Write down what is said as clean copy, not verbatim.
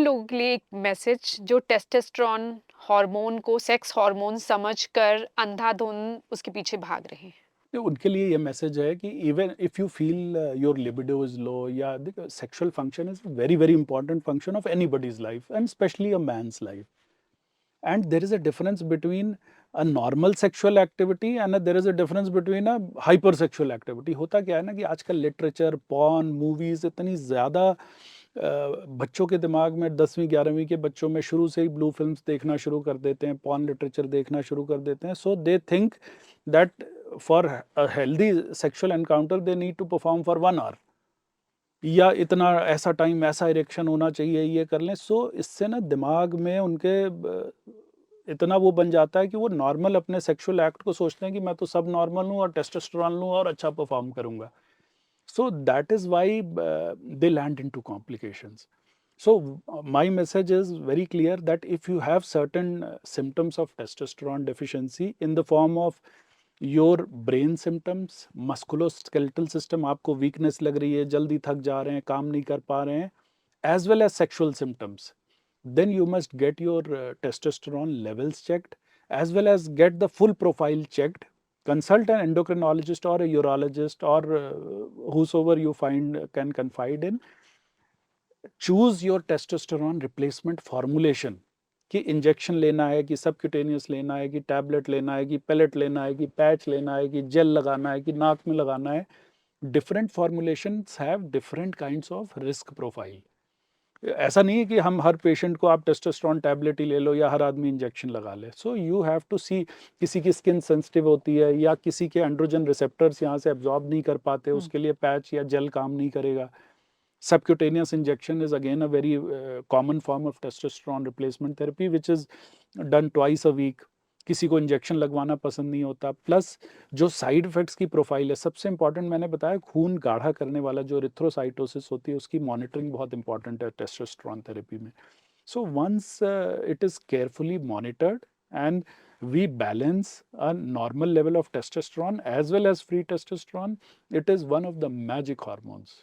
लोगों के लिए एक मैसेज जो टेस्टोस्टेरोन हार्मोन को सेक्स हार्मोन समझकर अंधाधुंध उसके पीछे भाग रहे हैं। तो उनके लिए ये मैसेज है कि even if you feel your libido is low, या देखो sexual function is very very important function of anybody's life and specially a man's life. And there is a difference between a normal sexual activity and there is a difference between a hypersexual activity. होता क्या है ना कि आजकल literature, porn, movies इतनी ज़्यादा बच्चों के दिमाग में 10वीं 11वीं के बच्चों में शुरू से ही ब्लू फिल्म्स देखना शुरू कर देते हैं, पॉर्न लिटरेचर देखना शुरू कर देते हैं. So they think that for a healthy sexual encounter they need to perform for 1 hour, या इतना ऐसा टाइम, ऐसा इरेक्शन होना चाहिए, ये कर लें. सो इससे ना दिमाग में उनके इतना वो बन जाता है कि वो नॉर्मल अपने सेक्सुअल एक्ट को सोचते हैं कि मैं तो सब नॉर्मल हूँ और टेस्टोस्टेरोन लूँ और अच्छा परफॉर्म करूँगा. So that is why they land into complications. So my message is very clear that if you have certain symptoms of testosterone deficiency in the form of your brain symptoms, musculoskeletal system, आपको weakness लग रही है, जल्दी थक जा रहे हैं, काम नहीं कर पा रहे हैं, as well as sexual symptoms, then you must get your testosterone levels checked, as well as get the full profile checked. Consult an endocrinologist or a urologist or whosoever you find can confide in. Choose your testosterone replacement formulation, कि injection लेना है, कि subcutaneous लेना है, कि tablet लेना है, कि पेलेट लेना है, कि पैच लेना है, कि जेल लगाना है, कि नाक में लगाना है. Different formulations have different kinds of risk profile. ऐसा नहीं है कि हम हर पेशेंट को आप टेस्टोस्टेरोन टैबलेट ही ले लो या हर आदमी इंजेक्शन लगा ले. सो यू हैव टू सी, किसी की स्किन सेंसिटिव होती है या किसी के एंड्रोजन रिसेप्टर्स यहाँ से एब्जॉर्ब नहीं कर पाते, उसके लिए पैच या जेल काम नहीं करेगा. Subcutaneous injection is again a very common form of testosterone replacement therapy, which is done twice a week. किसी को इंजेक्शन लगवाना पसंद नहीं होता. प्लस जो साइड इफेक्ट्स की प्रोफाइल है, सबसे इंपॉर्टेंट मैंने बताया, खून गाढ़ा करने वाला जो इरिथ्रोसाइटोसिस होती है, उसकी मॉनिटरिंग बहुत इंपॉर्टेंट है टेस्टोस्टेरोन थेरेपी में. So once it is carefully monitored and we balance a normal level of testosterone as well as free testosterone, it is one of the magic hormones.